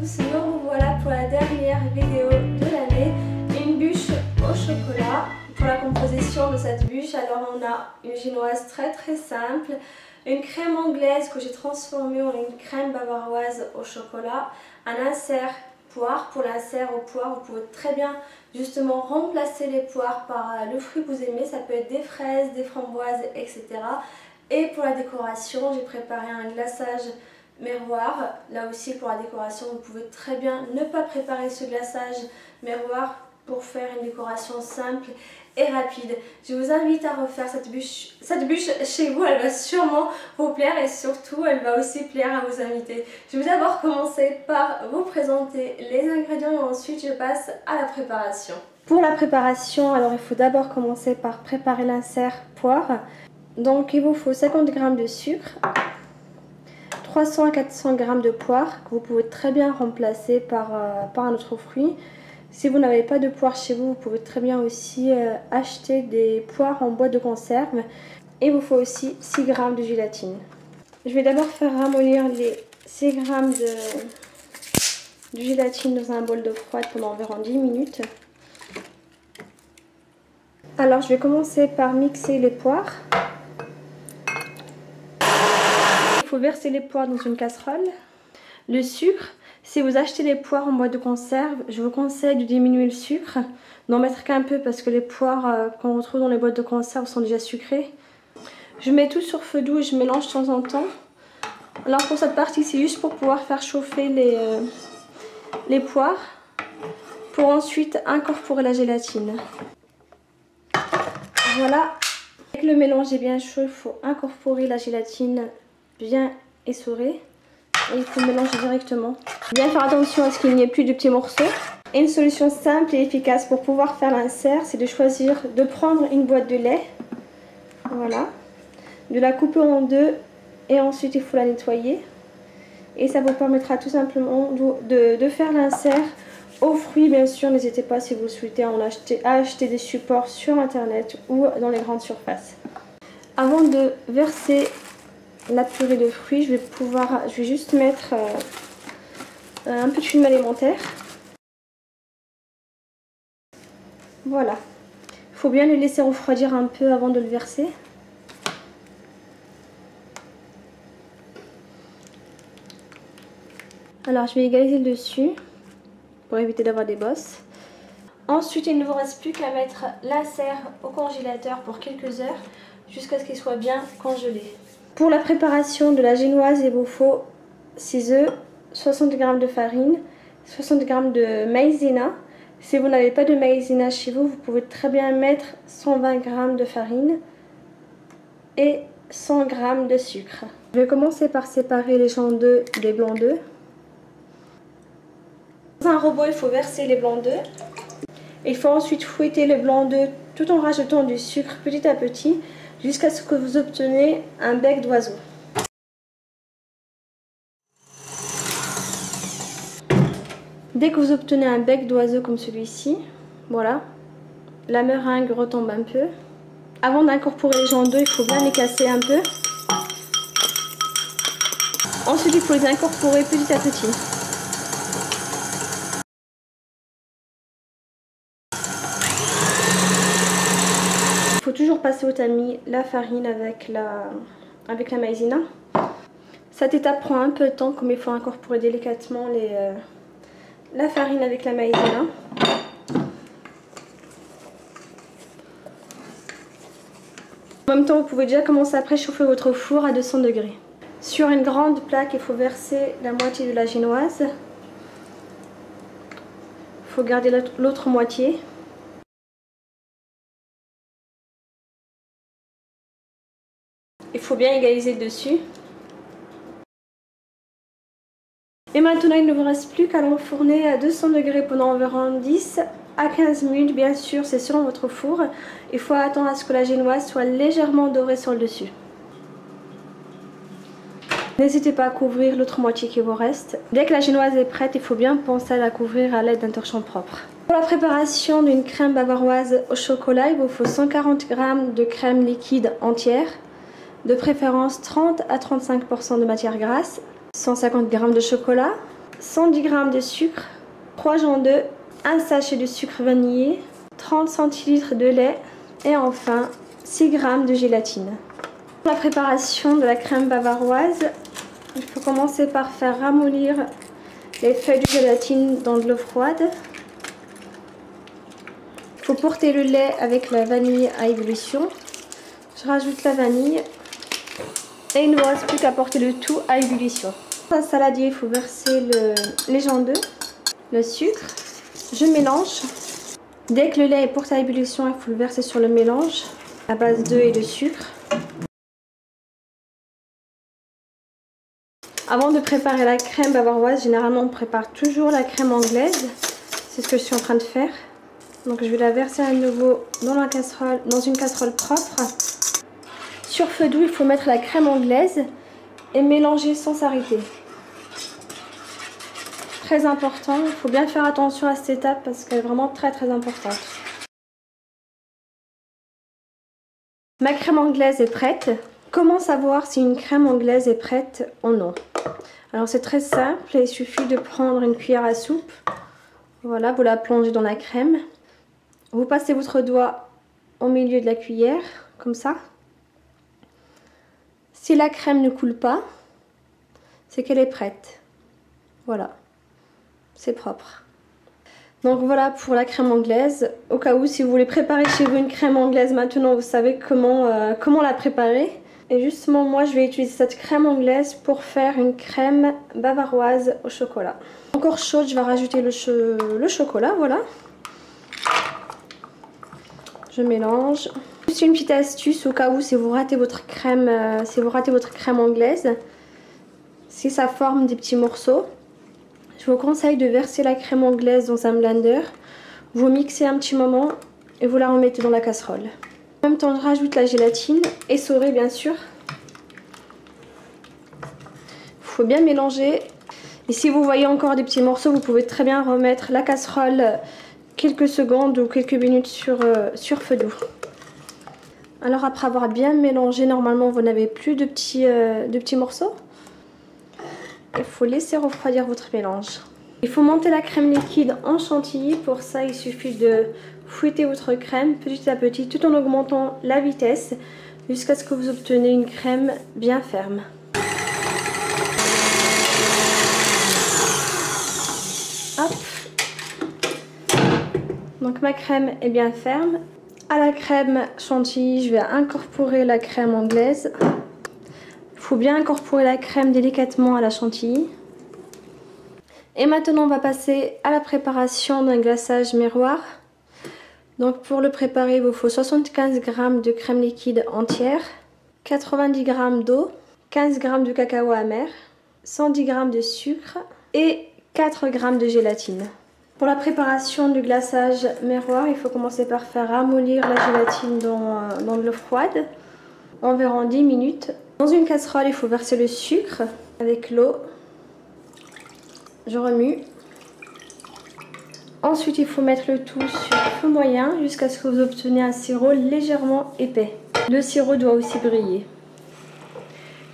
tous, me revoilà pour la dernière vidéo de l'année, une bûche au chocolat. Pour la composition de cette bûche, alors on a une génoise très simple, une crème anglaise que j'ai transformée en une crème bavaroise au chocolat, un insert poire. Pour l'insert aux poires, vous pouvez très bien justement remplacer les poires par le fruit que vous aimez, ça peut être des fraises, des framboises, etc. Et pour la décoration, j'ai préparé un glaçage miroir. Là aussi pour la décoration, vous pouvez très bien ne pas préparer ce glaçage miroir pour faire une décoration simple et rapide. Je vous invite à refaire cette bûche chez vous, elle va sûrement vous plaire et surtout elle va aussi plaire à vos invités. Je vais d'abord commencer par vous présenter les ingrédients et ensuite je passe à la préparation. Pour la préparation, alors il faut d'abord commencer par préparer l'insert poire. Donc il vous faut 50 g de sucre, 300 à 400 g de poire que vous pouvez très bien remplacer par un autre fruit. Si vous n'avez pas de poire chez vous, vous pouvez très bien aussi acheter des poires en boîte de conserve. Et il vous faut aussi 6 g de gélatine. Je vais d'abord faire ramollir les 6 g de gélatine dans un bol d'eau froide pendant environ 10 minutes. Alors je vais commencer par mixer les poires. Il faut verser les poires dans une casserole. Le sucre, si vous achetez les poires en boîte de conserve, je vous conseille de diminuer le sucre, d'en mettre qu'un peu parce que les poires qu'on retrouve dans les boîtes de conserve sont déjà sucrées. Je mets tout sur feu doux et je mélange de temps en temps. Alors pour cette partie, c'est juste pour pouvoir faire chauffer les poires pour ensuite incorporer la gélatine. Voilà, dès que le mélange est bien chaud, il faut incorporer la gélatine bien essorée. Et il faut mélanger directement. Bien faire attention à ce qu'il n'y ait plus de petits morceaux. Et une solution simple et efficace pour pouvoir faire l'insert, c'est de choisir de prendre une boîte de lait. Voilà. De la couper en deux et ensuite il faut la nettoyer. Et ça vous permettra tout simplement de faire l'insert aux fruits. Bien sûr, n'hésitez pas si vous souhaitez à acheter des supports sur internet ou dans les grandes surfaces. Avant de verser la purée de fruits, je vais juste mettre un peu de film alimentaire. Voilà. Il faut bien le laisser refroidir un peu avant de le verser. Alors je vais égaliser le dessus pour éviter d'avoir des bosses. Ensuite, il ne vous reste plus qu'à mettre l'insert au congélateur pour quelques heures jusqu'à ce qu'il soit bien congelé. Pour la préparation de la génoise, il vous faut 6 œufs, 60 g de farine, 60 g de maïzena. Si vous n'avez pas de maïzena chez vous, vous pouvez très bien mettre 120 g de farine et 100 g de sucre. Je vais commencer par séparer les jaune d'œufs des blancs d'œufs. Dans un robot, il faut verser les blancs d'œufs. Il faut ensuite fouetter le blanc d'œuf tout en rajoutant du sucre petit à petit, jusqu'à ce que vous obteniez un bec d'oiseau. Dès que vous obtenez un bec d'oiseau comme celui-ci, voilà, la meringue retombe un peu. Avant d'incorporer les jaune d'œuf, il faut bien les casser un peu. Ensuite, il faut les incorporer petit à petit. Il faut toujours passer au tamis la farine avec la maïzena. Cette étape prend un peu de temps, comme il faut incorporer délicatement la farine avec la maïzena. En même temps, vous pouvez déjà commencer à préchauffer votre four à 200 degrés. Sur une grande plaque, il faut verser la moitié de la génoise. Il faut garder l'autre moitié. Il faut bien égaliser le dessus. Et maintenant, il ne vous reste plus qu'à l'enfourner à 200 degrés pendant environ 10 à 15 minutes. Bien sûr, c'est selon votre four. Il faut attendre à ce que la génoise soit légèrement dorée sur le dessus. N'hésitez pas à couvrir l'autre moitié qui vous reste. Dès que la génoise est prête, il faut bien penser à la couvrir à l'aide d'un torchon propre. Pour la préparation d'une crème bavaroise au chocolat, il vous faut 140 g de crème liquide entière. De préférence 30 à 35% de matière grasse, 150 g de chocolat, 110 g de sucre, 3 jambes d'œufs, un sachet de sucre vanillé, 30 centilitres de lait et enfin 6 g de gélatine. Pour la préparation de la crème bavaroise, il faut commencer par faire ramollir les feuilles de gélatine dans de l'eau froide. Il faut porter le lait avec la vanille à ébullition. Je rajoute la vanille et il ne vous reste plus qu'à porter le tout à ébullition. Dans un saladier, il faut verser les jambes d'œufs, le sucre. Je mélange. Dès que le lait est porté à ébullition, il faut le verser sur le mélange à base d'œufs et de sucre. Avant de préparer la crème bavaroise, généralement on prépare toujours la crème anglaise. C'est ce que je suis en train de faire. Donc je vais la verser à nouveau dans une casserole propre. Sur feu doux, il faut mettre la crème anglaise et mélanger sans s'arrêter. Très important, il faut bien faire attention à cette étape parce qu'elle est vraiment très importante. Ma crème anglaise est prête. Comment savoir si une crème anglaise est prête ou non? Alors c'est très simple, il suffit de prendre une cuillère à soupe. Voilà, vous la plongez dans la crème. Vous passez votre doigt au milieu de la cuillère, comme ça. Si la crème ne coule pas, c'est qu'elle est prête. Voilà, c'est propre. Donc voilà pour la crème anglaise. Au cas où, si vous voulez préparer chez vous une crème anglaise, maintenant vous savez comment la préparer. Et justement, moi je vais utiliser cette crème anglaise pour faire une crème bavaroise au chocolat. Encore chaude, je vais rajouter le chocolat, voilà. Je mélange. Juste une petite astuce au cas où si vous ratez votre crème, anglaise, si ça forme des petits morceaux, je vous conseille de verser la crème anglaise dans un blender. Vous mixez un petit moment et vous la remettez dans la casserole. En même temps, je rajoute la gélatine, essorée bien sûr. Il faut bien mélanger. Et si vous voyez encore des petits morceaux, vous pouvez très bien remettre la casserole quelques secondes ou quelques minutes sur feu doux. Alors après avoir bien mélangé, normalement vous n'avez plus de petits morceaux. Il faut laisser refroidir votre mélange. Il faut monter la crème liquide en chantilly. Pour ça, il suffit de fouetter votre crème petit à petit tout en augmentant la vitesse jusqu'à ce que vous obtenez une crème bien ferme. Hop. Donc ma crème est bien ferme. À la crème chantilly, je vais incorporer la crème anglaise. Il faut bien incorporer la crème délicatement à la chantilly. Et maintenant, on va passer à la préparation d'un glaçage miroir. Donc pour le préparer, il vous faut 75 g de crème liquide entière, 90 g d'eau, 15 g de cacao amer, 110 g de sucre et 4 g de gélatine. Pour la préparation du glaçage miroir, il faut commencer par faire ramollir la gélatine dans de l'eau froide, environ 10 minutes. Dans une casserole, il faut verser le sucre avec l'eau. Je remue. Ensuite, il faut mettre le tout sur feu moyen jusqu'à ce que vous obteniez un sirop légèrement épais. Le sirop doit aussi briller.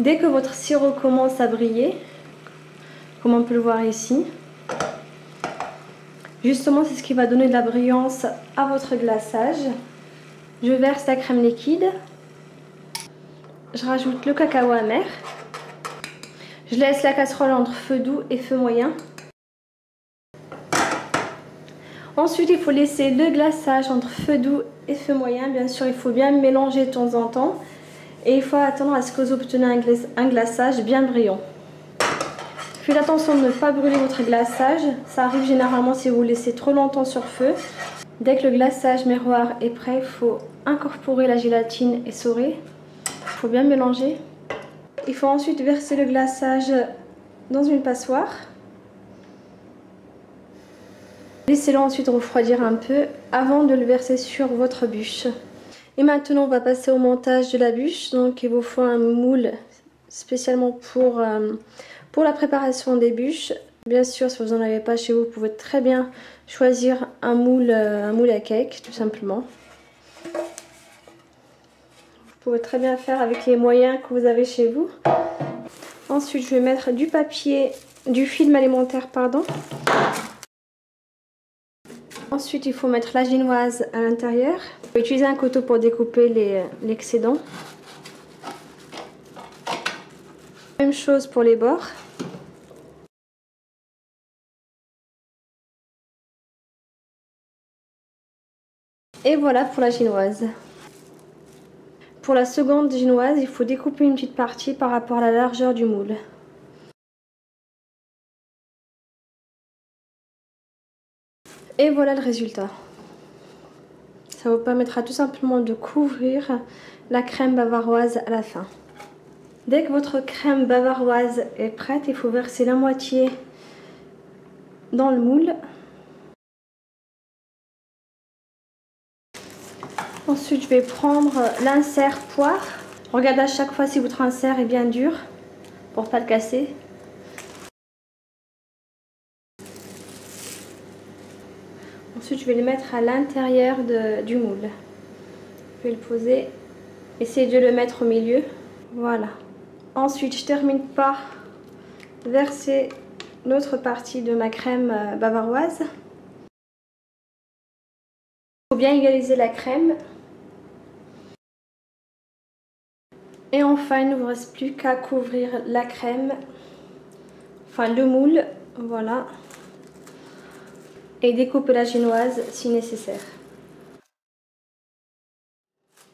Dès que votre sirop commence à briller, comme on peut le voir ici, justement, c'est ce qui va donner de la brillance à votre glaçage. Je verse la crème liquide. Je rajoute le cacao amer. Je laisse la casserole entre feu doux et feu moyen. Ensuite, il faut laisser le glaçage entre feu doux et feu moyen. Bien sûr, il faut bien mélanger de temps en temps. Et il faut attendre à ce que vous obteniez un glaçage bien brillant. Faites attention de ne pas brûler votre glaçage. Ça arrive généralement si vous laissez trop longtemps sur feu. Dès que le glaçage miroir est prêt, il faut incorporer la gélatine essorée. Il faut bien mélanger. Il faut ensuite verser le glaçage dans une passoire. Laissez-le ensuite refroidir un peu avant de le verser sur votre bûche. Et maintenant, on va passer au montage de la bûche. Donc, il vous faut un moule spécialement pour la préparation des bûches. Bien sûr, si vous n'en avez pas chez vous, vous pouvez très bien choisir un moule à cake, tout simplement. Vous pouvez très bien faire avec les moyens que vous avez chez vous. Ensuite, je vais mettre du film alimentaire, pardon. Ensuite, il faut mettre la génoise à l'intérieur. Je vais utiliser un couteau pour découper l'excédent. Même chose pour les bords. Et voilà pour la génoise. Pour la seconde génoise, il faut découper une petite partie par rapport à la largeur du moule. Et voilà le résultat. Ça vous permettra tout simplement de couvrir la crème bavaroise à la fin. Dès que votre crème bavaroise est prête, il faut verser la moitié dans le moule. Ensuite, je vais prendre l'insert poire. Regardez à chaque fois si votre insert est bien dur pour ne pas le casser. Ensuite, je vais le mettre à l'intérieur du moule. Je vais le poser. Essayez de le mettre au milieu. Voilà. Ensuite, je termine par verser l'autre partie de ma crème bavaroise. Il faut bien égaliser la crème. Et enfin, il ne vous reste plus qu'à couvrir la crème, enfin le moule, voilà. Et découper la génoise si nécessaire.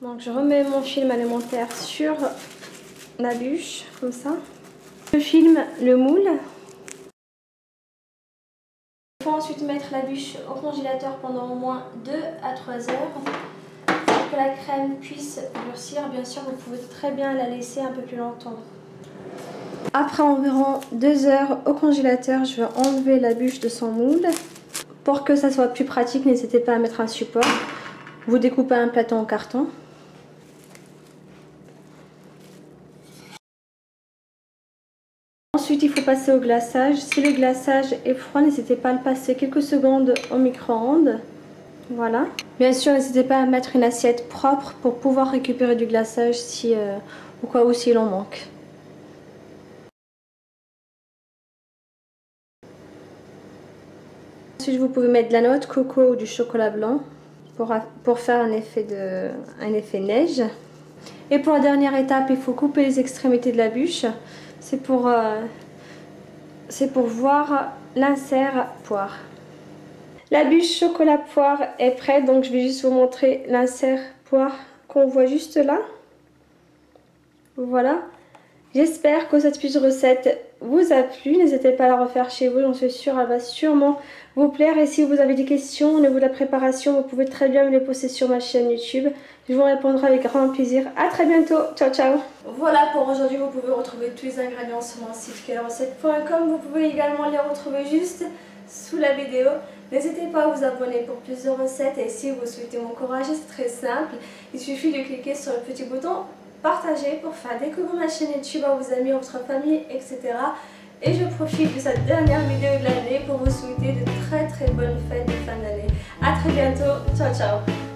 Donc je remets mon film alimentaire sur la bûche, comme ça. Je filme le moule. Il faut ensuite mettre la bûche au congélateur pendant au moins 2 à 3 heures. Pour que la crème puisse durcir, bien sûr vous pouvez très bien la laisser un peu plus longtemps. Après environ 2 heures au congélateur, je vais enlever la bûche de son moule. Pour que ça soit plus pratique, n'hésitez pas à mettre un support. Vous découpez un plateau en carton. Ensuite, il faut passer au glaçage. Si le glaçage est froid, n'hésitez pas à le passer quelques secondes au micro-ondes. Voilà. Bien sûr, n'hésitez pas à mettre une assiette propre pour pouvoir récupérer du glaçage si, au cas où s'il en manque. Ensuite, vous pouvez mettre de la noix de coco ou du chocolat blanc pour faire un effet neige. Et pour la dernière étape, il faut couper les extrémités de la bûche. C'est pour voir l'insert poire. La bûche chocolat poire est prête, donc je vais juste vous montrer l'insert poire qu'on voit juste là. Voilà. J'espère que cette petite recette vous a plu. N'hésitez pas à la refaire chez vous, j'en suis sûre, elle va sûrement vous plaire. Et si vous avez des questions au niveau de la préparation, vous pouvez très bien me les poster sur ma chaîne YouTube. Je vous répondrai avec grand plaisir. A très bientôt. Ciao, ciao. Voilà pour aujourd'hui. Vous pouvez retrouver tous les ingrédients sur mon site quelle-recette.com. Vous pouvez également les retrouver juste sous la vidéo. N'hésitez pas à vous abonner pour plus de recettes. Et si vous souhaitez m'encourager, c'est très simple. Il suffit de cliquer sur le petit bouton partager pour faire découvrir ma chaîne YouTube à vos amis, à votre famille, etc. Et je profite de cette dernière vidéo de l'année pour vous souhaiter de très bonnes fêtes de fin d'année. A très bientôt. Ciao, ciao.